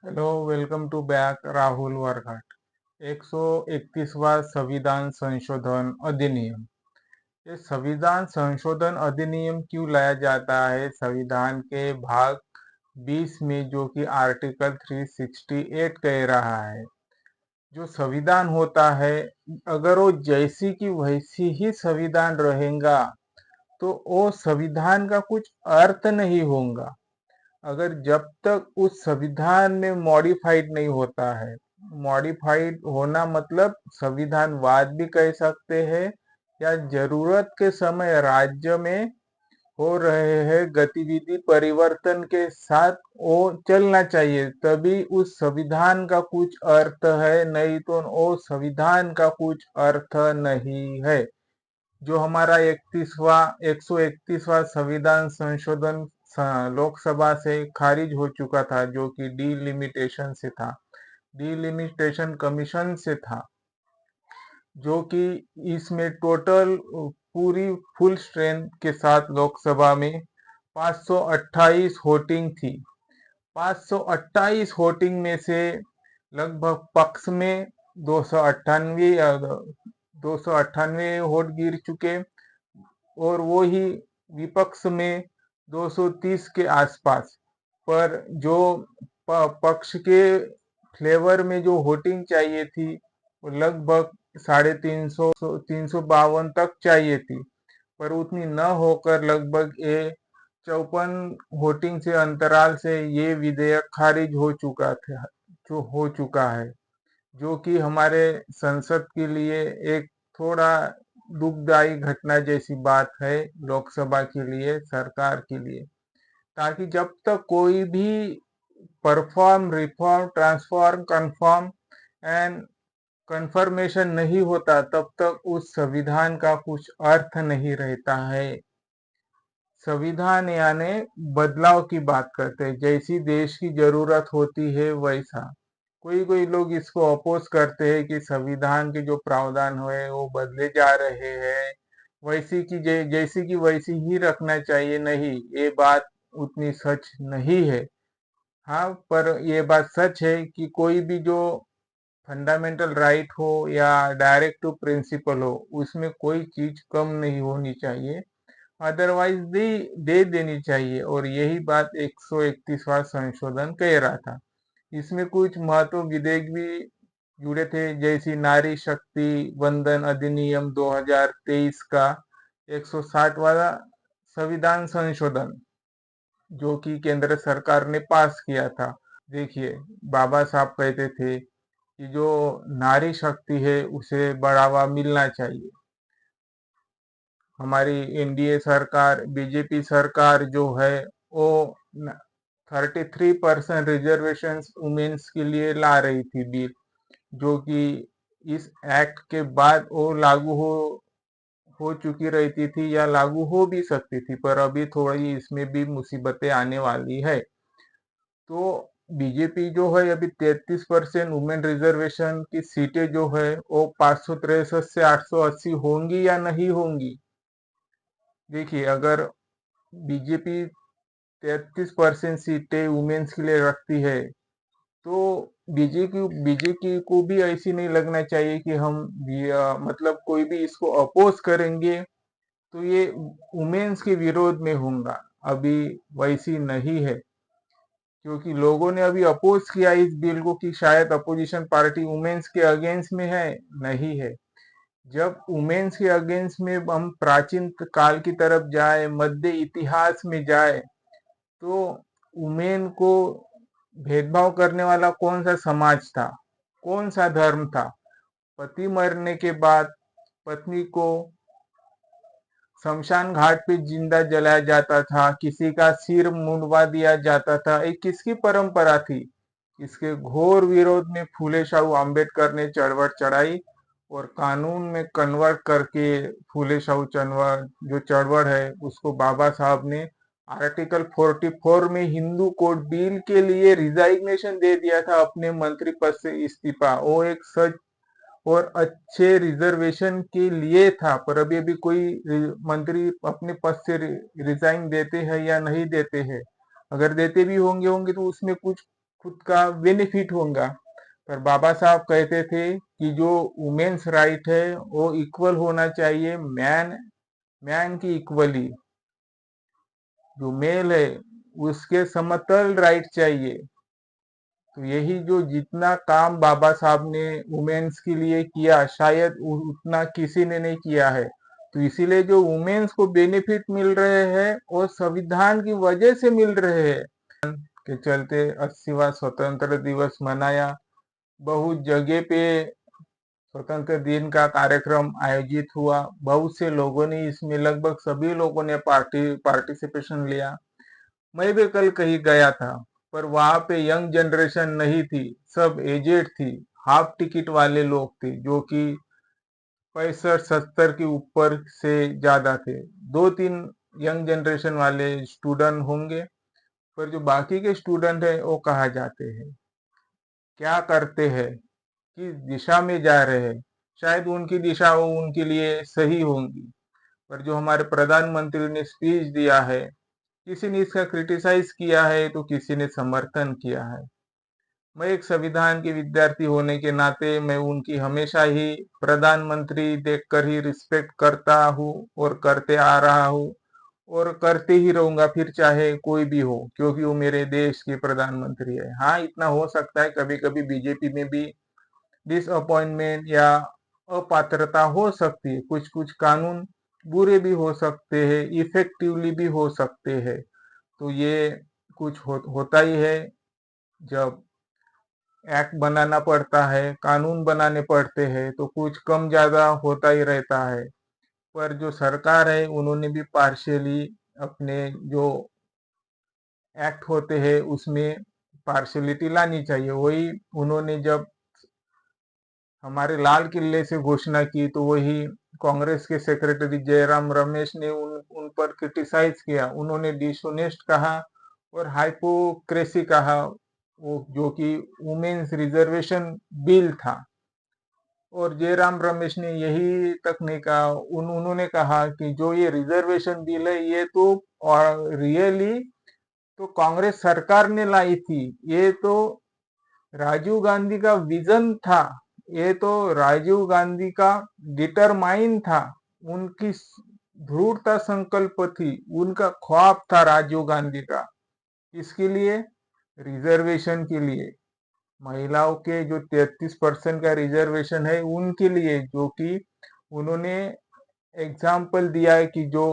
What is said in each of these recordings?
Hello, welcome to back Rahul Varghat. 131वां संविधान संशोधन अधिनियम। ये संविधान संशोधन अधिनियम क्यों लाया जाता है? संविधान के भाग 20 में, जो कि आर्टिकल 368 कह रहा है, जो संविधान होता है, अगर वो जैसी की वैसी ही संविधान रहेगा तो वो संविधान का कुछ अर्थ नहीं होगा। अगर जब तक उस संविधान में मॉडिफाइड नहीं होता है, मॉडिफाइड होना मतलब संविधानवाद भी कह सकते हैं, या जरूरत के समय राज्य में हो रहे हैं गतिविधि परिवर्तन के साथ वो चलना चाहिए, तभी उस संविधान का कुछ अर्थ है, नहीं तो वो संविधान का कुछ अर्थ नहीं है। जो हमारा 131वां संविधान संशोधन लोकसभा से खारिज हो चुका था, जो कि डिलिमिटेशन से था, डिलिमिटेशन कमीशन से था, जो कि इसमें टोटल पूरी फुल स्ट्रेंथ के साथ लोकसभा में 528 वोटिंग थी। 528 वोटिंग में से लगभग पक्ष में 298 वोट गिर चुके, और वो ही विपक्ष में 230 के आसपास। पर जो पक्ष के फ्लेवर में जो वोटिंग चाहिए थी, वो लगभग 352 तक चाहिए थी, पर उतनी न होकर लगभग ये 54 वोटिंग से अंतराल से ये विधेयक खारिज हो चुका था, जो हो चुका है, जो कि हमारे संसद के लिए एक थोड़ा दुखदायी घटना जैसी बात है, लोकसभा के लिए, सरकार के लिए। ताकि जब तक कोई भी perform, reform, transform, confirm and confirmation नहीं होता, तब तक उस संविधान का कुछ अर्थ नहीं रहता है। संविधान यानी बदलाव की बात करते हैं, जैसी देश की जरूरत होती है वैसा। कोई कोई लोग इसको अपोज करते हैं कि संविधान के जो प्रावधान हुए वो बदले जा रहे हैं, वैसी की जैसी की वैसी ही रखना चाहिए। नहीं, ये बात उतनी सच नहीं है। हाँ, पर ये बात सच है कि कोई भी जो फंडामेंटल राइट हो या डायरेक्ट टू प्रिंसिपल हो, उसमें कोई चीज कम नहीं होनी चाहिए, अदरवाइज दे देनी चाहिए। और यही बात 131वां संशोधन कह रहा था। इसमें कुछ महत्व विधेयक भी जुड़े थे, जैसी नारी शक्ति वंदन अधिनियम 2023 का 160वां संविधान संशोधन, जो कि केंद्र सरकार ने पास किया था। देखिए, बाबा साहब कहते थे कि जो नारी शक्ति है उसे बढ़ावा मिलना चाहिए। हमारी एनडीए सरकार, बीजेपी सरकार जो है, वो 33% रिजर्वेशन वुमेन्स के लिए ला रही थी बिल, जो कि इस एक्ट के बाद वो लागू हो चुकी रहती थी, या लागू हो भी सकती थी, पर अभी थोड़ी इसमें भी मुसीबतें आने वाली है। तो बीजेपी जो है, अभी 33% वुमेन रिजर्वेशन की सीटें जो है वो 563 से 880 होंगी या नहीं होंगी। देखिए, अगर बीजेपी 33% सीटें वुमेन्स के लिए रखती है, तो बीजेपी को भी ऐसी नहीं लगना चाहिए कि हम मतलब कोई भी इसको अपोज करेंगे तो ये वुमेन्स के विरोध में होगा। अभी वैसी नहीं है, क्योंकि लोगों ने अभी अपोज किया इस बिल को कि शायद अपोजिशन पार्टी वुमेन्स के अगेंस्ट में है। नहीं है। जब वुमेन्स के अगेंस्ट में हम प्राचीन काल की तरफ जाए, मध्य इतिहास में जाए, तो वुमेन को भेदभाव करने वाला कौन सा समाज था, कौन सा धर्म था? पति मरने के बाद पत्नी को शमशान घाट पे जिंदा जलाया जाता था, किसी का सिर मुंडवा दिया जाता था। ये किसकी परंपरा थी? इसके घोर विरोध में फूले शाहू आम्बेडकर ने चढ़वट चढ़ाई, और कानून में कन्वर्ट करके फूले शाहू चढ़वट, जो चढ़वट है, उसको बाबा साहब ने आर्टिकल 44 में हिंदू कोड बिल के लिए रिजाइग्नेशन दे दिया था, अपने मंत्री पद से इस्तीफा। वो एक सच और अच्छे रिजर्वेशन के लिए था। पर अभी अभी कोई मंत्री अपने पद से रिजाइन देते हैं या नहीं देते हैं? अगर देते भी होंगे होंगे तो उसमें कुछ खुद का बेनिफिट होगा। पर बाबा साहब कहते थे कि जो वुमेन्स राइट है वो इक्वल होना चाहिए, मैन मैन की इक्वली। जो मेल है उसके समतल राइट चाहिए। तो यही जो जितना काम बाबा साहब ने वुमेन्स के लिए किया, शायद उतना किसी ने नहीं किया है। तो इसीलिए जो वुमेन्स को बेनिफिट मिल रहे हैं वो संविधान की वजह से मिल रहे हैं। के चलते 80वां स्वतंत्र दिवस मनाया। बहुत जगह पे स्वतंत्र दिन का कार्यक्रम आयोजित हुआ। बहुत से लोगों ने इसमें, लगभग सभी लोगों ने पार्टिसिपेशन लिया। मैं भी कल कहीं गया था, पर वहां पे यंग जनरेशन नहीं थी, सब एजेड थी। हाफ टिकट वाले लोग थे जो कि 65-70 के ऊपर से ज्यादा थे। 2-3 यंग जनरेशन वाले स्टूडेंट होंगे, पर जो बाकी के स्टूडेंट है वो कहाँ जाते हैं, क्या करते हैं, किस दिशा में जा रहे हैं। शायद उनकी दिशा वो उनके लिए सही होंगी, पर जो हमारे प्रधानमंत्री ने स्पीच दिया है, किसी ने इसका क्रिटिसाइज किया है तो किसी ने समर्थन किया है। मैं एक संविधान के विद्यार्थी होने के नाते मैं उनकी हमेशा ही प्रधानमंत्री देखकर ही रिस्पेक्ट करता हूँ और करते आ रहा हूँ और करते ही रहूंगा, फिर चाहे कोई भी हो, क्योंकि वो मेरे देश के प्रधानमंत्री है। हाँ, इतना हो सकता है कभी कभी बीजेपी में भी डिसअपॉइंटमेंट या अपात्रता हो सकती है, कुछ कुछ कानून बुरे भी हो सकते हैं, इफेक्टिवली भी हो सकते हैं। तो ये कुछ होता ही है। जब एक्ट बनाना पड़ता है, कानून बनाने पड़ते हैं, तो कुछ कम ज्यादा होता ही रहता है। पर जो सरकार है उन्होंने भी पार्शियली अपने जो एक्ट होते हैं उसमें पार्शियलिटी लानी चाहिए। वही उन्होंने जब हमारे लाल किले से घोषणा की तो वही कांग्रेस के सेक्रेटरी जयराम रमेश ने उन पर क्रिटिसाइज किया। उन्होंने डिसोनेस्ट कहा और हाइपोक्रेसी कहा, वो जो कि वुमेन्स रिजर्वेशन बिल था। और जयराम रमेश ने यही तक नहीं कहा, उन्होंने कहा कि जो ये रिजर्वेशन बिल है ये तो रियली तो कांग्रेस सरकार ने लाई थी, ये तो राजीव गांधी का विजन था, ये तो राजीव गांधी का डिटरमाइन था, उनकी दृढ़ता संकल्प थी, उनका ख्वाब था राजीव गांधी का। इसके लिए रिजर्वेशन के लिए महिलाओं के जो 33% का रिजर्वेशन है उनके लिए, जो कि उन्होंने एग्जाम्पल दिया है कि जो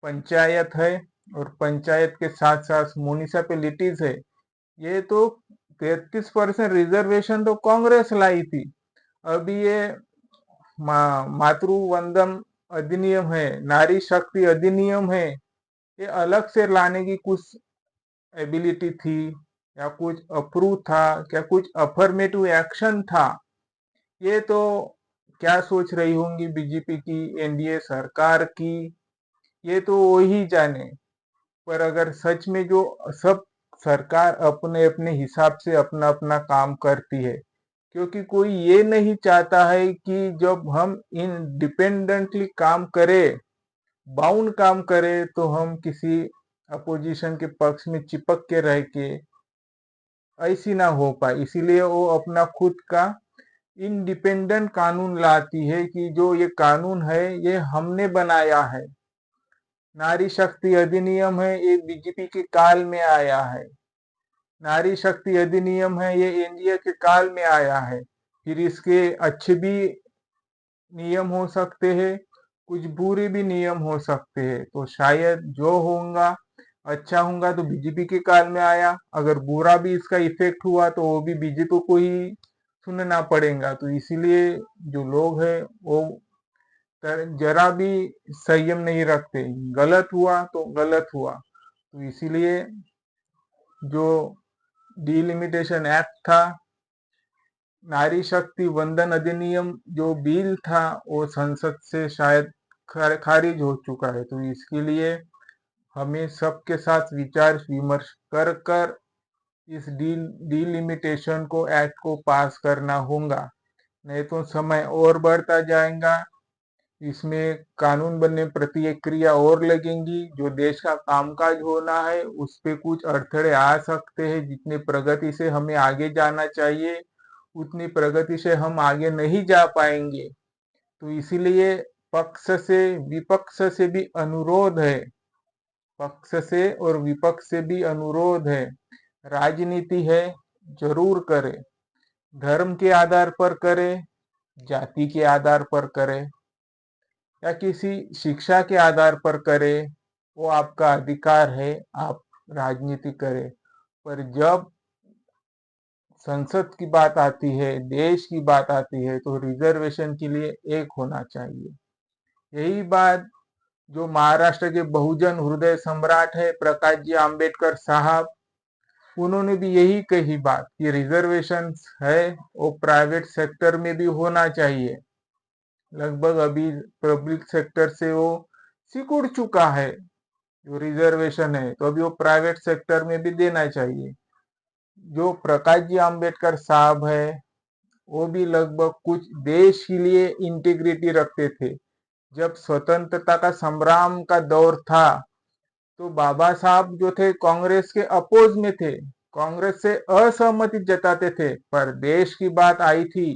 पंचायत है और पंचायत के साथ साथ म्यूनिसिपैलिटीज है, ये तो 33% रिजर्वेशन तो कांग्रेस लाई थी। अभी ये मातृ वंदन अधिनियम है, नारी शक्ति अधिनियम है, ये अलग से लाने की कुछ एबिलिटी थी या कुछ अप्रूव था, क्या कुछ अफर्मेटिव एक्शन था, ये तो क्या सोच रही होंगी बीजेपी की एनडीए सरकार की, ये तो वही जाने। पर अगर सच में जो सब सरकार अपने अपने हिसाब से अपना अपना काम करती है, क्योंकि कोई ये नहीं चाहता है कि जब हम इंडिपेंडेंटली काम करें, बाउंड काम करें, तो हम किसी अपोजिशन के पक्ष में चिपक के रह के ऐसी ना हो पाए। इसीलिए वो अपना खुद का इंडिपेंडेंट कानून लाती है कि जो ये कानून है ये हमने बनाया है। नारी शक्ति अधिनियम है, ये बीजेपी के काल में आया है। नारी शक्ति अधिनियम है, ये एनडीए के काल में आया है। फिर इसके अच्छे भी नियम हो सकते हैं, कुछ बुरे भी नियम हो सकते हैं। तो शायद जो होगा अच्छा होगा तो बीजेपी के काल में आया, अगर बुरा भी इसका इफेक्ट हुआ तो वो भी बीजेपी को ही सुनना पड़ेगा। तो इसीलिए जो लोग हैं वो जरा भी संयम नहीं रखते, गलत हुआ तो गलत हुआ। तो इसीलिए जो डिलिमिटेशन एक्ट था, नारी शक्ति वंदन अधिनियम जो बिल था, वो संसद से शायद खारिज हो चुका है। तो इसके लिए हमें सबके साथ विचार विमर्श कर कर इस डिलिमिटेशन को एक्ट को पास करना होगा, नहीं तो समय और बढ़ता जाएगा। इसमें कानून बनने में प्रक्रिया और लगेंगी। जो देश का कामकाज होना है उस पे कुछ अड़थड़े आ सकते हैं। जितनी प्रगति से हमें आगे जाना चाहिए उतनी प्रगति से हम आगे नहीं जा पाएंगे। तो इसीलिए पक्ष से विपक्ष से भी अनुरोध है, पक्ष से और विपक्ष से भी अनुरोध है, राजनीति है जरूर करे, धर्म के आधार पर करे, जाति के आधार पर करे या किसी शिक्षा के आधार पर करे, वो आपका अधिकार है, आप राजनीति करें। पर जब संसद की बात आती है, देश की बात आती है, तो रिजर्वेशन के लिए एक होना चाहिए। यही बात जो महाराष्ट्र के बहुजन हृदय सम्राट है प्रकाश जी आंबेडकर साहब, उन्होंने भी यही कही बात कि रिजर्वेशन है वो प्राइवेट सेक्टर में भी होना चाहिए। लगभग अभी पब्लिक सेक्टर से वो सिकुड़ चुका है जो रिजर्वेशन है, तो अभी वो प्राइवेट सेक्टर में भी देना चाहिए। जो प्रकाश जी आंबेडकर साहब है वो भी लगभग कुछ देश के लिए इंटीग्रिटी रखते थे। जब स्वतंत्रता का संग्राम का दौर था तो बाबा साहब जो थे कांग्रेस के अपोज में थे, कांग्रेस से असहमति जताते थे, पर देश की बात आई थी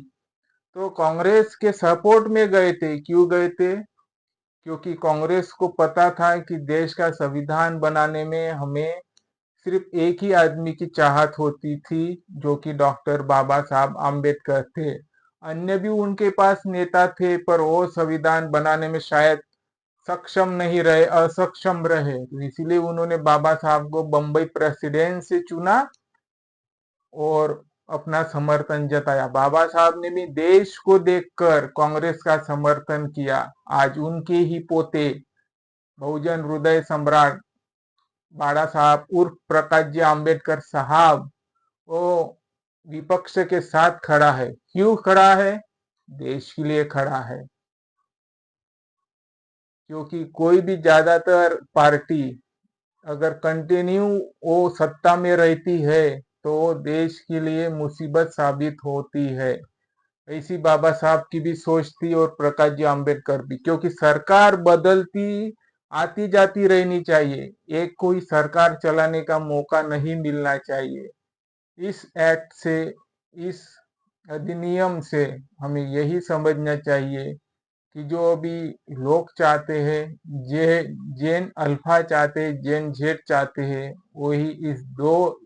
तो कांग्रेस के सपोर्ट में गए थे। क्यों गए थे? क्योंकि कांग्रेस को पता था कि देश का संविधान बनाने में हमें सिर्फ एक ही आदमी की चाहत होती थी जो कि डॉक्टर बाबा साहब आम्बेडकर थे। अन्य भी उनके पास नेता थे पर वो संविधान बनाने में शायद सक्षम नहीं रहे, असक्षम रहे, तो इसीलिए उन्होंने बाबा साहब को बम्बई प्रेसिडेंट से चुना और अपना समर्थन जताया। बाबा साहब ने भी देश को देखकर कांग्रेस का समर्थन किया। आज उनके ही पोते बहुजन हृदय सम्राट बाड़ा साहब उर्फ प्रकाश जी आंबेडकर साहब वो विपक्ष के साथ खड़ा है। क्यों खड़ा है? देश के लिए खड़ा है। क्योंकि कोई भी ज्यादातर पार्टी अगर कंटिन्यू वो सत्ता में रहती है तो देश के लिए मुसीबत साबित होती है। ऐसी बाबा साहब की भी सोच थी और प्रकाश जी आंबेडकर भी। क्योंकि सरकार बदलती आती जाती रहनी चाहिए, एक कोई सरकार चलाने का मौका नहीं मिलना चाहिए। इस एक्ट से, इस अधिनियम से हमें यही समझना चाहिए कि जो अभी लोग चाहते हैं, जे जेन अल्फा चाहते हैं, जेन जेड चाहते हैं, वही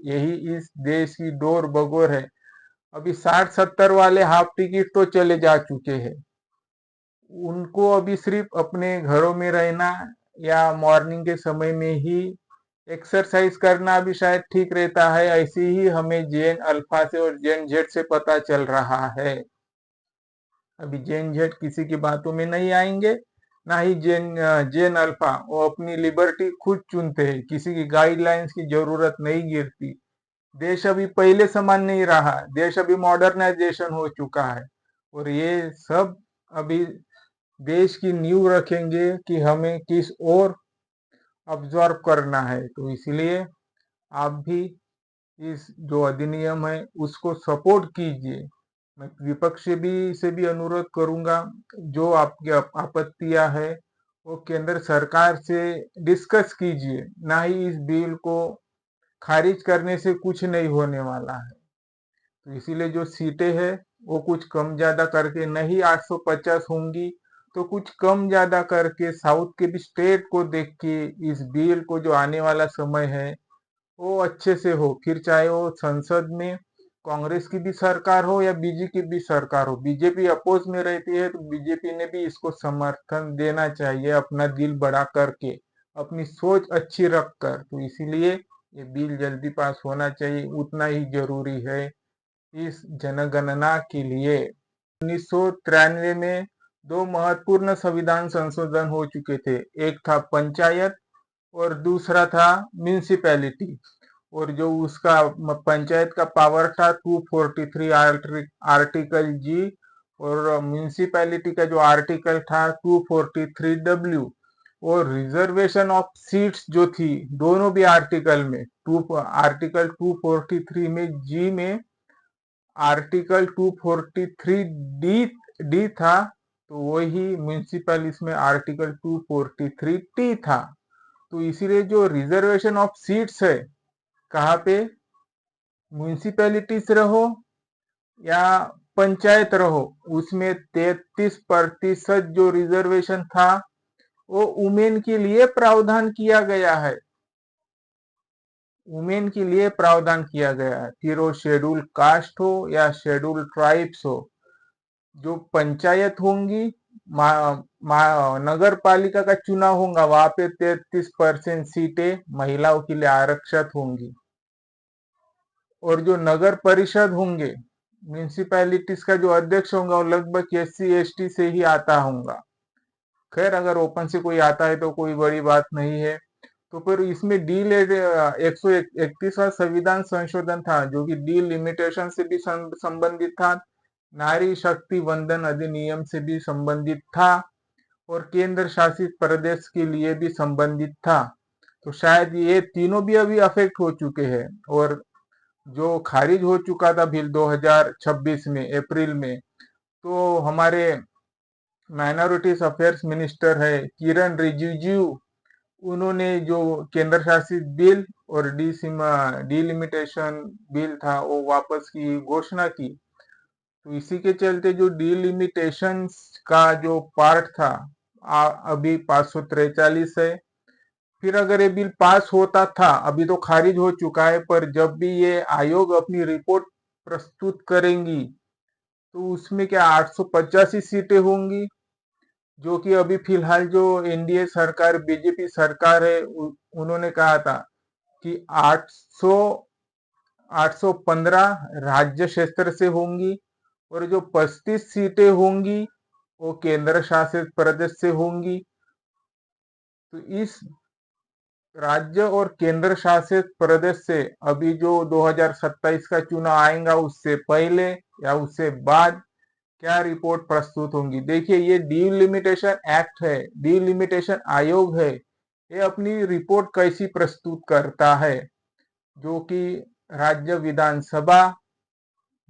यही इस देश की डोर बगोर है। अभी 60-70 वाले हाफ टिकट तो चले जा चुके हैं। उनको अभी सिर्फ अपने घरों में रहना या मॉर्निंग के समय में ही एक्सरसाइज करना भी शायद ठीक रहता है। ऐसे ही हमें जेन अल्फा से और जेन जेड से पता चल रहा है। अभी जेन जेड किसी की बातों में नहीं आएंगे, ना ही जेन अल्फा। वो अपनी लिबर्टी खुद चुनते हैं, किसी की गाइडलाइंस की जरूरत नहीं गिरती। देश अभी पहले समान नहीं रहा, देश अभी मॉडर्नाइजेशन हो चुका है और ये सब अभी देश की नींव रखेंगे कि हमें किस ओर ऑब्जर्व करना है। तो इसलिए आप भी इस जो अधिनियम है उसको सपोर्ट कीजिए। मैं विपक्ष से भी अनुरोध करूंगा, जो आपकी आपत्तियां है वो केंद्र सरकार से डिस्कस कीजिए, ना ही इस बिल को खारिज करने से कुछ नहीं होने वाला है। तो इसीलिए जो सीटें हैं वो कुछ कम ज्यादा करके, नहीं 850 होंगी तो कुछ कम ज्यादा करके साउथ के भी स्टेट को देख के इस बिल को जो आने वाला समय है वो अच्छे से हो। फिर चाहे वो संसद में कांग्रेस की भी सरकार हो या बीजेपी की भी सरकार हो, बीजेपी अपोज में रहती है तो बीजेपी ने भी इसको समर्थन देना चाहिए, अपना दिल बड़ा करके, अपनी सोच अच्छी रखकर। तो इसीलिए ये बिल जल्दी पास होना चाहिए, उतना ही जरूरी है इस जनगणना के लिए। 1993 में दो महत्वपूर्ण संविधान संशोधन हो चुके थे, एक था पंचायत और दूसरा था म्यूनिसिपैलिटी। और जो उसका पंचायत का पावर था 243 आर्टिकल जी, और म्यूनिसिपैलिटी का जो आर्टिकल था 243 डब्ल्यू। और रिजर्वेशन ऑफ सीट्स जो थी दोनों भी आर्टिकल में, आर्टिकल 243 में जी में, आर्टिकल 243 डी डी था तो वही म्यूनिसिपल इसमें आर्टिकल 243T था। तो इसीलिए जो रिजर्वेशन ऑफ सीट्स है, कहाँ पे, म्यूनिसिपैलिटीज रहो या पंचायत रहो, उसमें 33% जो रिजर्वेशन था वो वुमेन के लिए प्रावधान किया गया है। वुमेन के लिए प्रावधान किया गया है। फिर वो शेड्यूल कास्ट हो या शेड्यूल ट्राइब्स हो, जो पंचायत होंगी, नगर पालिका का चुनाव होगा, वहां पे 33% सीटें महिलाओं के लिए आरक्षित होंगी। और जो नगर परिषद होंगे, म्यूनिसिपैलिटीज का जो अध्यक्ष होगा, वो लगभग SC ST से ही आता होगा। खैर अगर ओपन से कोई आता है तो कोई बड़ी बात नहीं है। तो फिर इसमें 131वां संविधान संशोधन था, जो कि डिलिमिटेशन से भी संबंधित था, नारी शक्ति वंदन अधिनियम से भी संबंधित था, और केंद्र शासित प्रदेश के लिए भी संबंधित था। तो शायद ये तीनों भी अभी अफेक्ट हो चुके हैं। और जो खारिज हो चुका था बिल 2026 में अप्रैल में, तो हमारे माइनॉरिटीज अफेयर्स मिनिस्टर है किरण रिजिजू, उन्होंने जो केंद्र शासित बिल और डिलिमिटेशन बिल था वो वापस की घोषणा की। तो इसी के चलते जो डिलिमिटेशन का जो पार्ट था अभी 543 है। फिर अगर ये बिल पास होता था, अभी तो खारिज हो चुका है, पर जब भी ये आयोग अपनी रिपोर्ट प्रस्तुत करेंगी तो उसमें क्या 885 सीटें होंगी, जो कि अभी फिलहाल जो NDA सरकार बीजेपी सरकार है उन्होंने कहा था कि 815 राज्य क्षेत्र से होंगी, और जो 35 सीटें होंगी वो केंद्र शासित प्रदेश से होंगी। तो इस राज्य और केंद्र शासित प्रदेश से अभी जो 2027 का चुनाव आएगा, उससे पहले या उससे बाद क्या रिपोर्ट प्रस्तुत होंगी। देखिए, ये डिलिमिटेशन एक्ट है, डिलिमिटेशन आयोग है, ये अपनी रिपोर्ट कैसी प्रस्तुत करता है, जो कि राज्य विधानसभा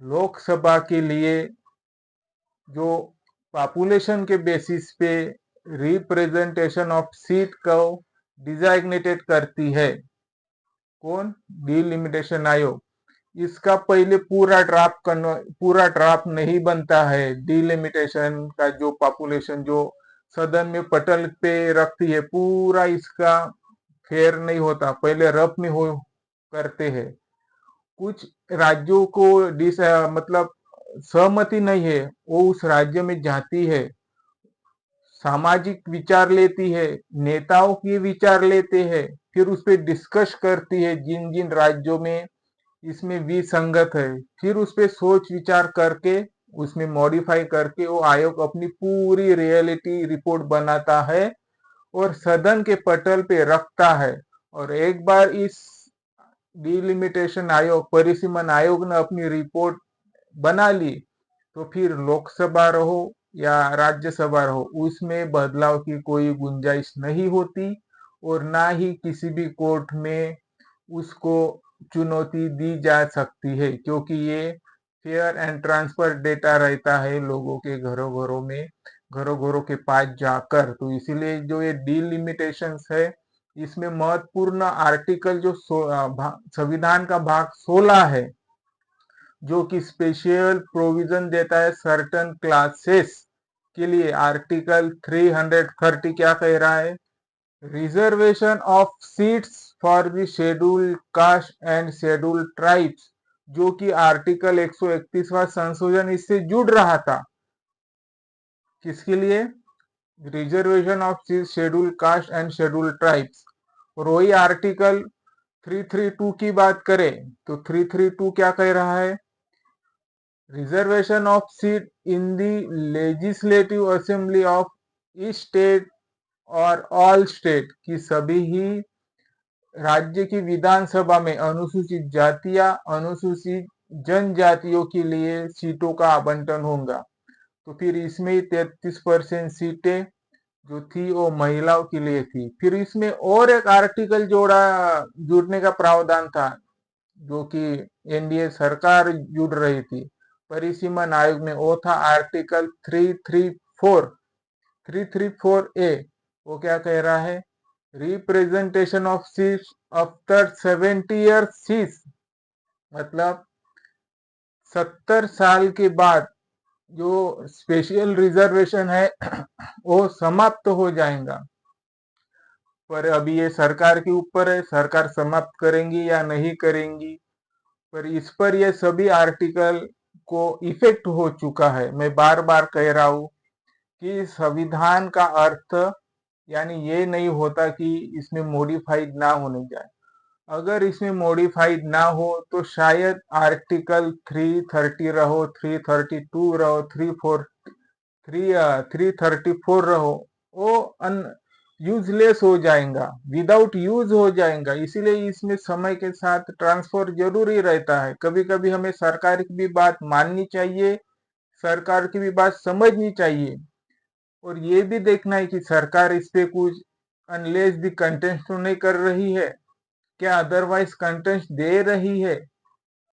लोकसभा के लिए जो पॉपुलेशन के बेसिस पे रिप्रेजेंटेशन ऑफ सीट को डिजाइग्नेटेड करती है। कौन? डिलिमिटेशन आयोग। इसका पहले पूरा ड्राफ्ट नहीं बनता है। डिलिमिटेशन का जो पॉपुलेशन जो सदन में पटल पे रखती है, पूरा इसका फेयर नहीं होता, पहले रफ में हो करते हैं। कुछ राज्यों को मतलब सहमति नहीं है, वो उस राज्य में जाती है, सामाजिक विचार लेती है, नेताओं की विचार लेते हैं, फिर उस पर डिस्कस करती है जिन जिन राज्यों में इसमें विसंगत है, फिर उस पर सोच विचार करके उसमें मॉडिफाई करके वो आयोग अपनी पूरी रियलिटी रिपोर्ट बनाता है और सदन के पटल पे रखता है। और एक बार इस डिलिमिटेशन आयोग, परिसीमन आयोग ने अपनी रिपोर्ट बना ली, तो फिर लोकसभा रहो या राज्यसभा रहो, उसमें बदलाव की कोई गुंजाइश नहीं होती, और ना ही किसी भी कोर्ट में उसको चुनौती दी जा सकती है, क्योंकि ये फेयर एंड ट्रांसफर डेटा रहता है लोगों के घरों घरों में, घरों घरों के पास जाकर। तो इसीलिए जो ये डिलिमिटेशन है, इसमें महत्वपूर्ण आर्टिकल जो संविधान का भाग 16 है, जो कि स्पेशल प्रोविजन देता है सर्टन क्लासेस के लिए। आर्टिकल 330 क्या कह रहा है? Reservation of seats for the scheduled caste and scheduled tribes, जो कि आर्टिकल 131वां संशोधन इससे जुड़ रहा था। किसके लिए? Reservation of scheduled caste and scheduled tribes. और वही आर्टिकल 332 की बात करें तो 332 क्या कह रहा है? Reservation of seat in the legislative assembly of each state और ऑल स्टेट, की सभी ही राज्य की विधानसभा में अनुसूचित जातियां, अनुसूचित जनजातियों के लिए सीटों का आवंटन होगा। तो फिर इसमें 33% सीटें जो थी वो महिलाओं के लिए थी। फिर इसमें और एक आर्टिकल जुड़ने का प्रावधान था, जो कि NDA सरकार जुड़ रही थी परिसीमन आयोग में, वो था आर्टिकल 334। 334A वो क्या कह रहा है, representation of seats after 70 years सीज, मतलब 70 साल के बाद जो स्पेशल रिजर्वेशन है वो समाप्त हो जाएगा। पर अभी ये सरकार के ऊपर है, सरकार समाप्त करेंगी या नहीं करेंगी। पर इस पर ये सभी आर्टिकल को इफेक्ट हो चुका है। मैं बार बार कह रहा हूं कि संविधान का अर्थ यानी ये नहीं होता कि इसमें मॉडिफाइड ना होने जाए। अगर इसमें मॉडिफाइड ना हो तो शायद आर्टिकल 330 रहो, 332 रहो, 334 रहो, वो यूजलेस हो जाएगा, विदाउट यूज हो जाएगा। इसीलिए इसमें समय के साथ ट्रांसफर जरूरी रहता है। कभी कभी हमें सरकार की भी बात माननी चाहिए, सरकार की भी बात समझनी चाहिए, और ये भी देखना है कि सरकार इस पे कुछ अनलेस दी कंटेंट तो नहीं कर रही है क्या, अदरवाइज कंटेंट दे रही है।